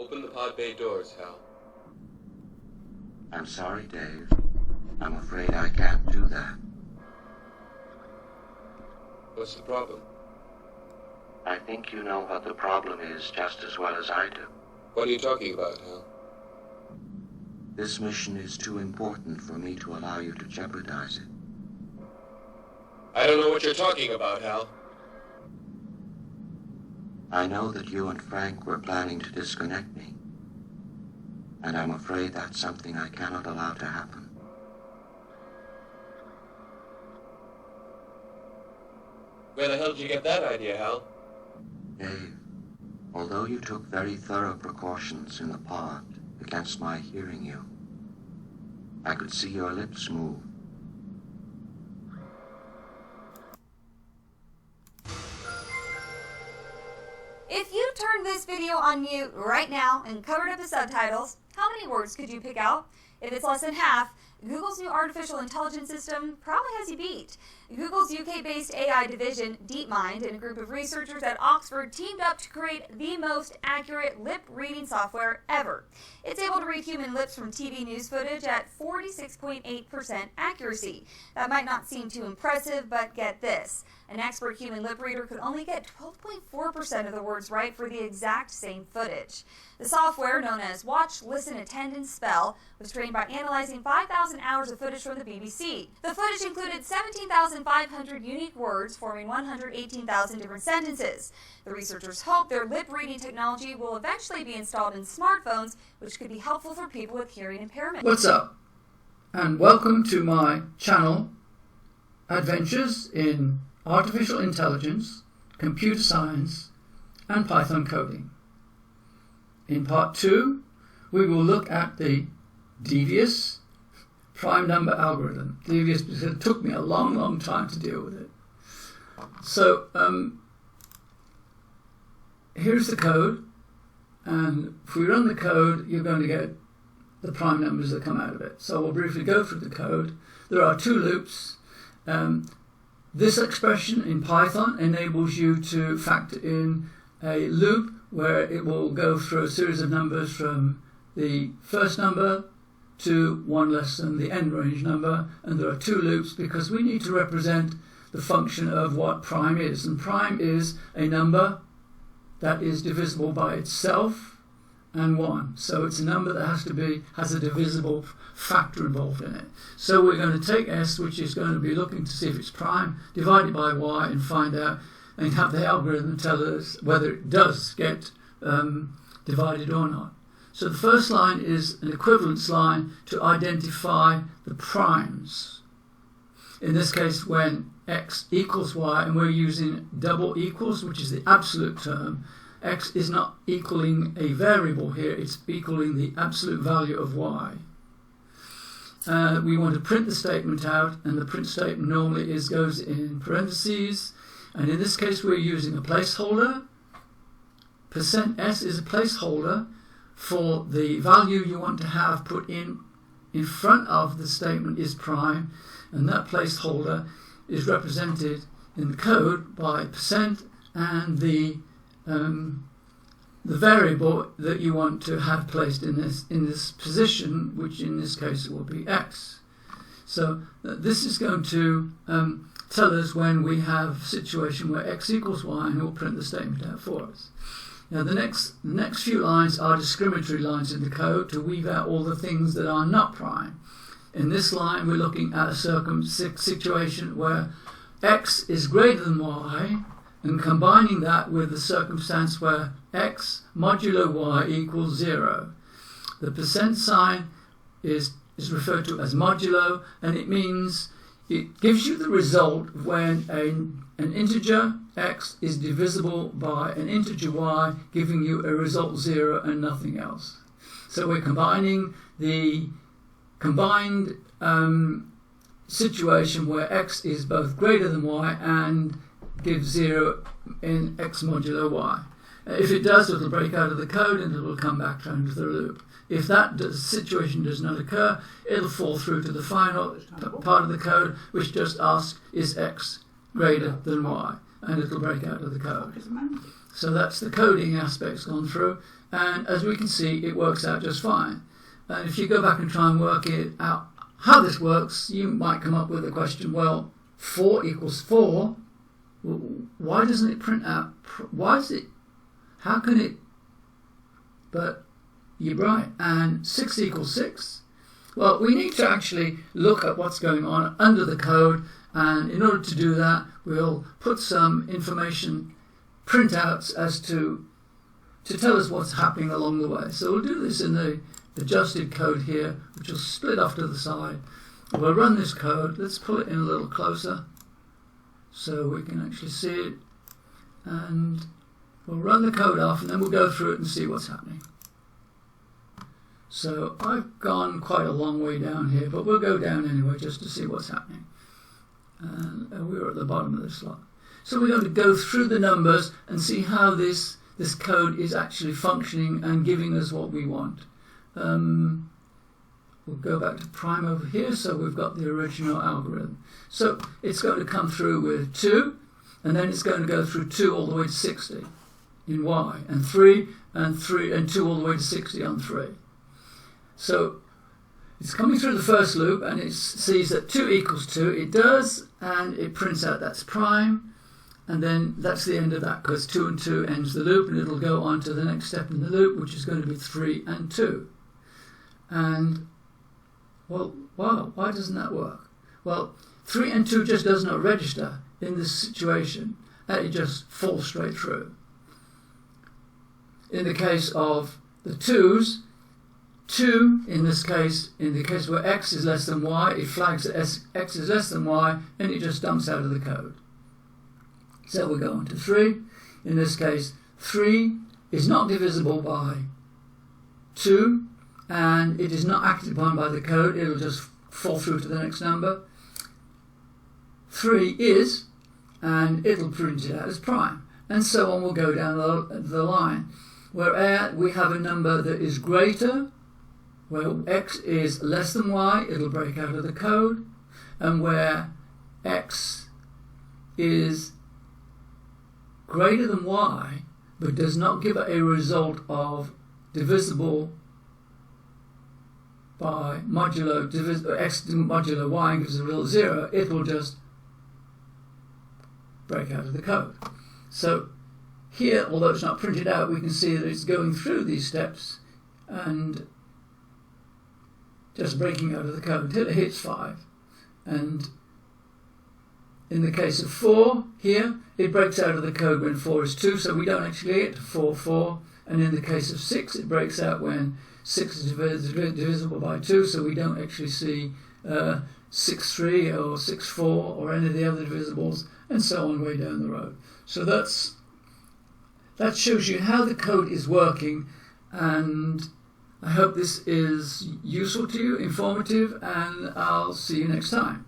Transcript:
Open the pod bay doors, Hal. I'm sorry, Dave. I'm afraid I can't do that. What's the problem? I think you know what the problem is just as well as I do. What are you talking about, Hal? This mission is too important for me to allow you to jeopardize it. I don't know what you're talking about, Hal. I know that you and Frank were planning to disconnect me, and I'm afraid that's something I cannot allow to happen. Where the hell did you get that idea, Hal? Dave, although you took very thorough precautions in the pod against my hearing you, I could see your lips move. If you turned this video on mute right now and covered up the subtitles, how many words could you pick out? If it's less than half, Google's new artificial intelligence system probably has you beat. Google's UK-based AI division, DeepMind, and a group of researchers at Oxford teamed up to create the most accurate lip-reading software ever. It's able to read human lips from TV news footage at 46.8% accuracy. That might not seem too impressive, but get this. An expert human lip reader could only get 12.4% of the words right for the exact same footage. The software, known as Watch, Listen, Attend, and Spell, was trained by analyzing 5,000 hours of footage from the BBC. The footage included 17,500 unique words, forming 118,000 different sentences. The researchers hope their lip-reading technology will eventually be installed in smartphones, which could be helpful for people with hearing impairment. What's up? And welcome to my channel, Adventures in Artificial Intelligence, Computer Science, and Python Coding. In part 2, we will look at the devious prime number algorithm. Devious because it took me a long time to deal with it. So, here's the code, and if we run the code, you're going to get the prime numbers that come out of it. So we'll briefly go through the code. There are two loops. This expression in Python enables you to factor in a loop where it will go through a series of numbers from the first number to one less than the end range number, and there are two loops because we need to represent the function of what prime is, and prime is a number that is divisible by itself and 1. So it's a number that has a divisible factor involved in it. So we're going to take S, which is going to be looking to see if it's prime, divided by Y, and find out, and have the algorithm tell us whether it does get divided or not. So the first line is an equivalence line to identify the primes. In this case, when X equals Y, and we're using double equals, which is the absolute term, X is not equaling a variable here, it's equaling the absolute value of Y. We want to print the statement out, and the print statement normally goes in parentheses, and in this case we're using a placeholder. %S is a placeholder for the value you want to have put in front of the statement is prime, and that placeholder is represented in the code by % and the variable that you want to have placed in this position, which in this case will be X. So this is going to tell us when we have a situation where X equals Y, and it will print the statement out for us. Now the next few lines are discriminatory lines in the code to weave out all the things that are not prime. In this line we're looking at a situation where X is greater than Y, and combining that with the circumstance where X modulo Y equals 0. The % sign is referred to as modulo, and it means it gives you the result when an integer X is divisible by an integer Y, giving you a result 0 and nothing else. So we're combining the combined situation where X is both greater than Y and gives 0 in X modulo Y. If it does, it'll break out of the code and it will come back down to the loop. If that situation does not occur, it'll fall through to the final part of the code, which just asks, is X greater than Y? And it'll break out of the code. So that's the coding aspects gone through, and as we can see, it works out just fine. And if you go back and try and work it out how this works, you might come up with a question, well, 4 equals 4, why doesn't it print out, how can it, but you're right, and 6 equals 6. Well, we need to actually look at what's going on under the code, and in order to do that, we'll put some information, printouts as to tell us what's happening along the way. So we'll do this in the adjusted code here, which will split off to the side. We'll run this code. Let's pull it in a little closer so we can actually see it. And we'll run the code off, and then we'll go through it and see what's happening. So I've gone quite a long way down here, but we'll go down anyway just to see what's happening. And we're at the bottom of the slot. So we're going to go through the numbers and see how this code is actually functioning and giving us what we want. We'll go back to prime over here, so we've got the original algorithm. So it's going to come through with 2, and then it's going to go through 2 all the way to 60 in y, and 3 and 2 all the way to 60 on 3. So it's coming through the first loop, and it sees that 2 equals 2. It does, and it prints out that's prime, and then that's the end of that, because 2 and 2 ends the loop, and it'll go on to the next step in the loop, which is going to be 3 and 2. And, well, wow, why doesn't that work? Well, 3 and 2 just does not register in this situation, and it just falls straight through. In the case of the 2's, 2, in this case, in the case where x is less than y, it flags that x is less than y, and it just dumps out of the code. So we'll go on to 3. In this case, 3 is not divisible by 2, and it is not acted upon by the code. It'll just fall through to the next number. 3 is, and it'll print it out as prime. And so on, we'll go down the line. Where we have a number that is greater, where x is less than y, it'll break out of the code. And where x is greater than y, but does not give a result of divisible by modulo x modulo y and gives a real 0, it will just break out of the code. So here, although it's not printed out, we can see that it's going through these steps and just breaking out of the code until it hits 5. And in the case of 4 here, it breaks out of the code when 4 is 2, so we don't actually get to 4, 4. And in the case of 6, it breaks out when 6 is divisible by 2, so we don't actually see 6, 3 or 6, 4 or any of the other divisibles, and so on way down the road. So that shows you how the code is working, and I hope this is useful to you, informative, and I'll see you next time.